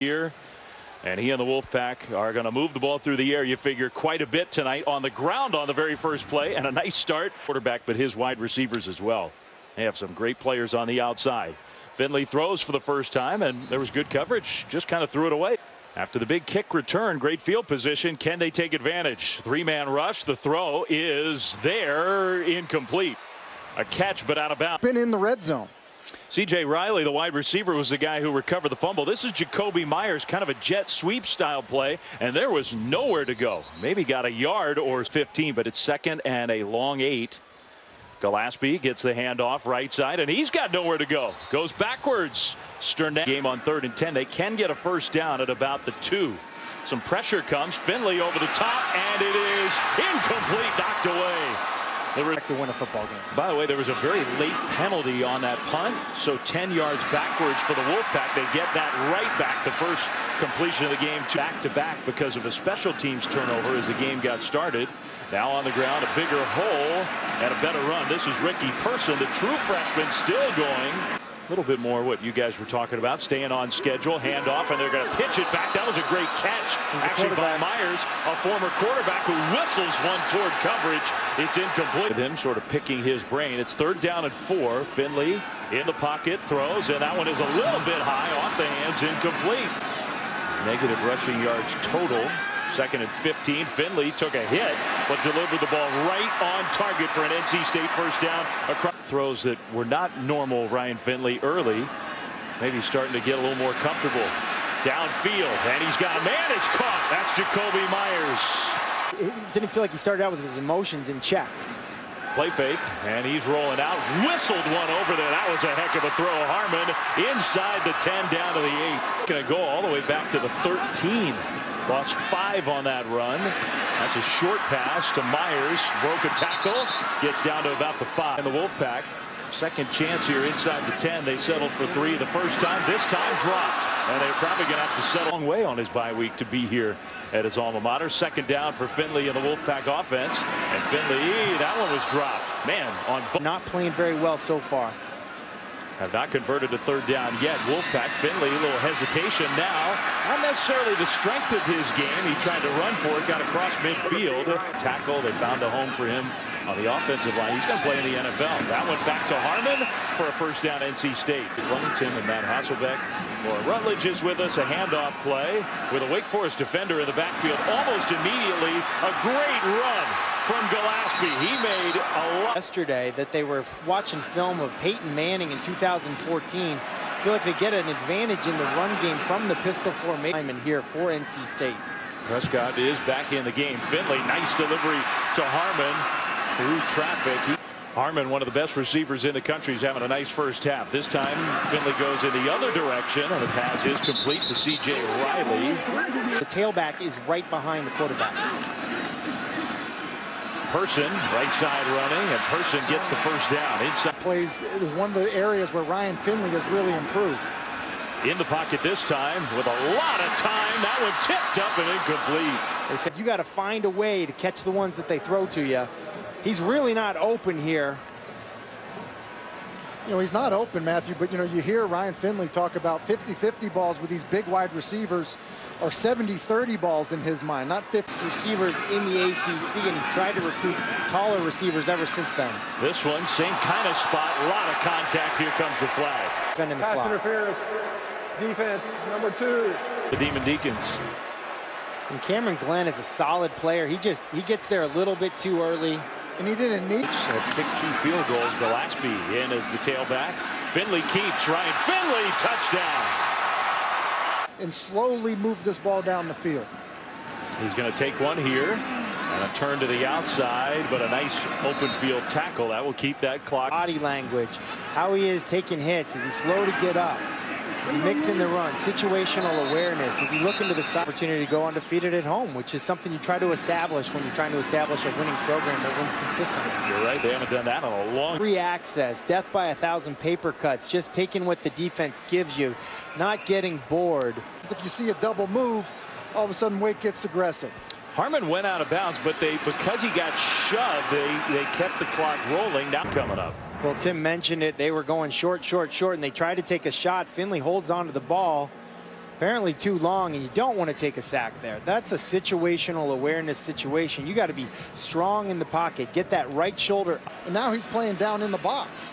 here. And he and the Wolfpack are going to move the ball through the air, you figure, quite a bit tonight. On the ground on the very first play, and a nice start. Quarterback, but his wide receivers as well. They have some great players on the outside. Finley throws for the first time, and there was good coverage. Just kind of threw it away. After the big kick return, great field position. Can they take advantage? Three-man rush. The throw is there. Incomplete. A catch, but out of bounds. Been in the red zone. C.J. Riley, the wide receiver, was the guy who recovered the fumble. This is Jakobi Meyers, kind of a jet sweep style play, and there was nowhere to go. Maybe got a yard or 15, but it's second and a long 8. Gillespie gets the handoff right side, and he's got nowhere to go. Goes backwards. Sternett game on 3rd and 10. They can get a first down at about the 2. Some pressure comes. Finley over the top, and it is incomplete, knocked away. To win a football game. By the way, there was a very late penalty on that punt, so 10 yards backwards for the Wolfpack. They get that right back. The first completion of the game back to back because of a special teams turnover as the game got started. Now on the ground, a bigger hole and a better run. This is Ricky Person, the true freshman, still going. A little bit more what you guys were talking about, staying on schedule, handoff, and they're going to pitch it back. That was a great catch, actually, by Myers, a former quarterback who whistles one toward coverage. It's incomplete. With him sort of picking his brain. It's 3rd down and 4. Finley in the pocket, throws, and that one is a little bit high, off the hands, incomplete. Negative rushing yards total. 2nd and 15. Finley took a hit, but delivered the ball right on target for an NC State first down. Across throws that were not normal. Ryan Finley early, maybe starting to get a little more comfortable downfield, and he's got a man. It's caught. That's Jakobi Meyers. It didn't feel like he started out with his emotions in check. Play fake, and he's rolling out. Whistled one over there. That was a heck of a throw. Harmon inside the 10, down to the 8. Going to go all the way back to the 13. Lost 5 on that run. That's a short pass to Myers. Broke a tackle. Gets down to about the 5. And the Wolfpack, second chance here inside the 10. They settled for 3 the first time. This time dropped. And they're probably going to have to settle a long way on his bye week to be here at his alma mater. Second down for Finley and the Wolfpack offense. And Finley, that one was dropped. Man, on not playing very well so far. Have not converted to 3rd down yet. Wolfpack, Finley, a little hesitation now. Not necessarily the strength of his game. He tried to run for it, got across midfield. Tackle, they found a home for him on the offensive line. He's going to play in the NFL. That went back to Harmon for a first down, NC State. Flemington and Matt Hasselbeck. Laura Rutledge is with us. A handoff play with a Wake Forest defender in the backfield. Almost immediately, a great run from Gillespie. He made a lot. Yesterday that they were watching film of Peyton Manning in 2014. Feel like they get an advantage in the run game from the pistol formation here for NC State. Prescott is back in the game. Finley, nice delivery to Harmon through traffic. Harmon, one of the best receivers in the country, is having a nice first half. This time, Finley goes in the other direction, and the pass is complete to C.J. Riley. The tailback is right behind the quarterback. Person, right side running, and Person gets the first down. Inside plays one of the areas where Ryan Finley has really improved. In the pocket this time with a lot of time. That one tipped up and incomplete. They said you got to find a way to catch the ones that they throw to you. He's really not open here. You know, he's not open, Matthew, but, you know, you hear Ryan Finley talk about 50-50 balls with these big wide receivers, or 70-30 balls in his mind, not 50 receivers in the ACC, and he's tried to recruit taller receivers ever since then. This one, same kind of spot, a lot of contact. Here comes the flag. Defending the Pass slot. interference, defense, number 2. The Demon Deacons. And Cameron Glenn is a solid player. He gets there a little bit too early. And he didn't need. Have kicked 2 field goals. Gillespie in as the tailback. Finley keeps. Ryan Finley, touchdown. And slowly move this ball down the field. He's going to take one here. And a turn to the outside, but a nice open field tackle. That will keep that clock. Body language, how he is taking hits. Is he slow to get up? Is he mixing the run? Situational awareness. Is he looking to the side? Opportunity to go undefeated at home, which is something you try to establish when you're trying to establish a winning program that wins consistently. You're right. They haven't done that in a long. Free access, death by 1,000 paper cuts, just taking what the defense gives you, not getting bored. If you see a double move, all of a sudden Wake gets aggressive. Harmon went out of bounds, but because he got shoved, they kept the clock rolling. Now coming up. Well, Tim mentioned it. They were going short, and they tried to take a shot. Finley holds on to the ball. apparently too long, and you don't want to take a sack there. That's a situational awareness situation. You got to be strong in the pocket, get that right shoulder. And now he's playing down in the box.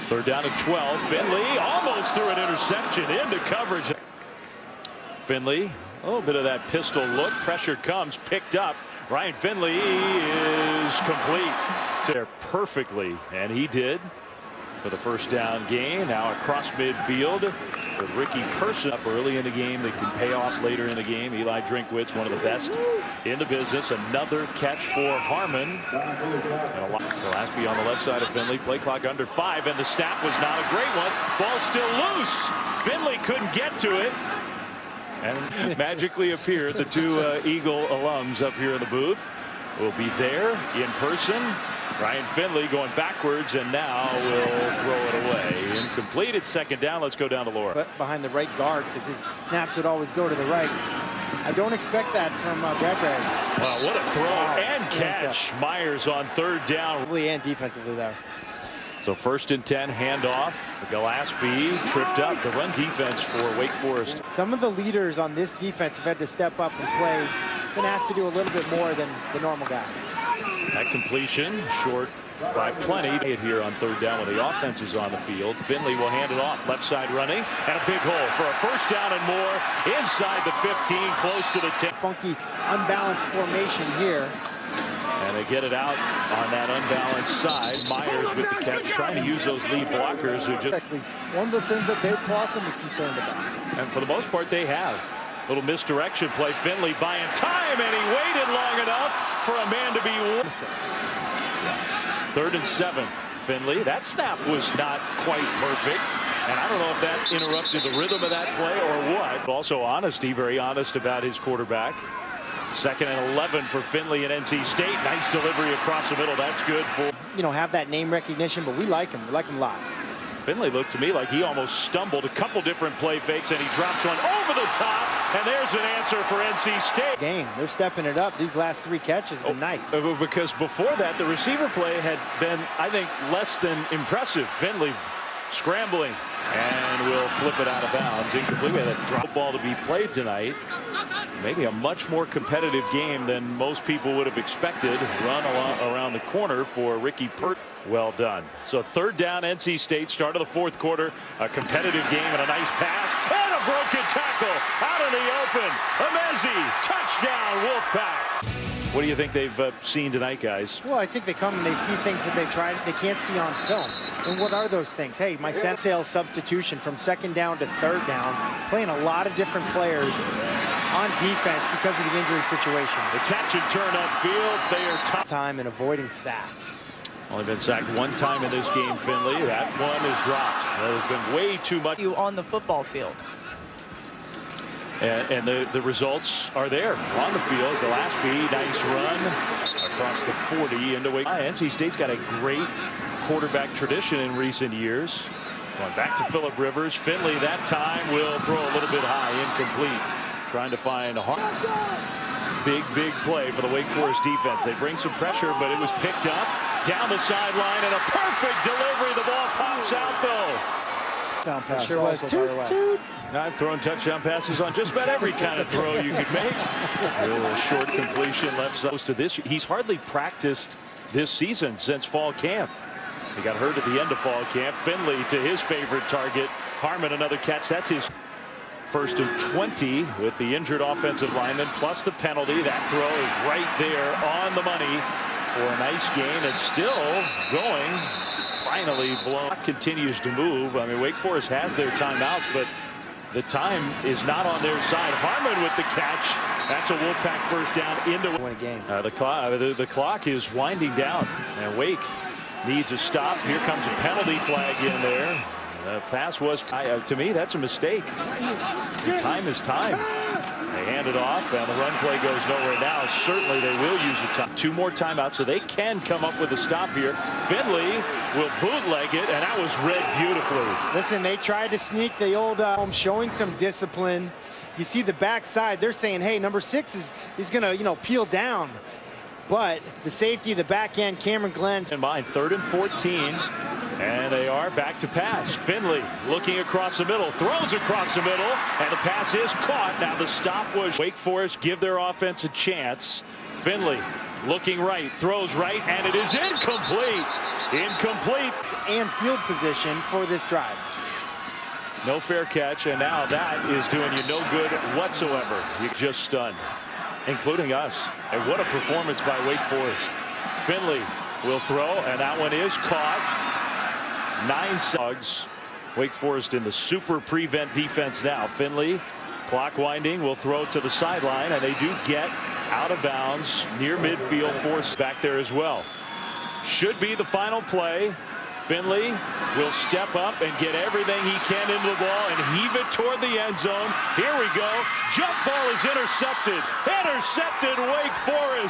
Third down and 12. Finley almost threw an interception into coverage. Finley, a little bit of that pistol look. Pressure comes, picked up. Ryan Finley is complete there perfectly, and he did for the first down gain. Now across midfield with Ricky Person up early in the game that can pay off later in the game. Eli Drinkwitz, one of the best in the business. Another catch for Harmon. And Gillespie on the left side of Finley. Play clock under 5, and the snap was not a great one. Ball still loose. Finley couldn't get to it. And magically appeared. The two Eagle alums up here in the booth will be there in person. Ryan Finley going backwards, and now will throw it away. Incomplete. It's second down. Let's go down to Laura. But behind the right guard, because his snaps would always go to the right. I don't expect that from Bradbury. Wow, what a throw and catch. Myers on third down. Offensively and defensively there. So first and 10, handoff. Gillespie tripped up. The run defense for Wake Forest. Some of the leaders on this defense have had to step up and play. Been asked to do a little bit more than the normal guy. That completion short by plenty here on third down when the offense is on the field. Finley will hand it off, left side running, and a big hole for a first down and more inside the 15, close to the 10. Funky unbalanced formation here. And they get it out on that unbalanced side. Myers with the catch, trying to use those lead blockers who just... One of the things that Dave Clawson was concerned about. And for the most part, they have. Little misdirection play. Finley buying time, and he waited long enough for a man to be... Third and 7. Finley. That snap was not quite perfect. And I don't know if that interrupted the rhythm of that play or what. Also honesty, very honest about his quarterback. Second and 11 for Finley at NC State. Nice delivery across the middle. That's good for... You know, have that name recognition, but we like him. We like him a lot. Finley looked to me like he almost stumbled. A couple different play fakes, and he drops one over the top. And there's an answer for NC State. They're stepping it up. These last 3 catches have been nice. Because before that, the receiver play had been, I think, less than impressive. Finley scrambling and will flip it out of bounds. Incomplete. We had a drop ball to be played tonight. Maybe a much more competitive game than most people would have expected. Run around the corner for Ricky Pert. Well done. So third down, NC State, start of the fourth quarter. A competitive game and a nice pass. And a broken tackle out in the open. Emezi, touchdown, Wolfpack. What do you think they've seen tonight, guys? Well, I think they come and they see things that they can't see on film. And what are those things? Hey, my sales substitution from second down to third down, playing a lot of different players on defense because of the injury situation. The catch and turn upfield. They are top time and avoiding sacks. Only been sacked 1 time in this game, Finley. That one is dropped. That has been way too much. You on the football field. And the results are there on the field. Gillespie, nice run across the 40 into Wake. NC State's got a great quarterback tradition in recent years. Going back to Phillip Rivers. Finley that time will throw a little bit high, incomplete. Trying to find a big play for the Wake Forest defense. They bring some pressure, but it was picked up down the sideline, and a perfect delivery. The ball pops out though. Touchdown pass. Sure was. Toot. I've thrown touchdown passes on just about every kind of throw you could make. A little short completion left close to this. He's hardly practiced this season since fall camp. He got hurt at the end of fall camp. Finley to his favorite target. Harmon another catch. That's his first and 20 with the injured offensive lineman plus the penalty. That throw is right there on the money for a nice gain. It's still going. Finally blown. Continues to move. I mean, Wake Forest has their timeouts, but the time is not on their side. Harmon with the catch. That's a Wolfpack first down into win a game. The clock is winding down, and Wake needs a stop. Here comes a penalty flag in there. The pass was, to me, that's a mistake. Time is time. They hand it off, and the run play goes nowhere now. Certainly they will use the time. 2 more timeouts, so they can come up with a stop here. Finley will bootleg it, and that was read beautifully. Listen, they tried to sneak the old showing some discipline. You see the backside. They're saying, hey, number 6 is going to, peel down. But the safety, the back end, Cameron Glenn's. In mind, 3rd and 14. And they are back to pass. Finley looking across the middle, throws across the middle, and the pass is caught. Now the stop was Wake Forest give their offense a chance. Finley looking right, throws right, and it is incomplete. Incomplete. And field position for this drive. No fair catch, and now that is doing you no good whatsoever. You're just stunned, including us. And what a performance by Wake Forest. Finley will throw, and that one is caught. 9 slugs. Wake Forest in the super prevent defense now. Finley, clock winding, will throw to the sideline, and they do get out of bounds near midfield. Force back there as well. Should be the final play. Finley will step up and get everything he can into the ball and heave it toward the end zone. Here we go. Jump ball is intercepted. Intercepted, Wake Forest.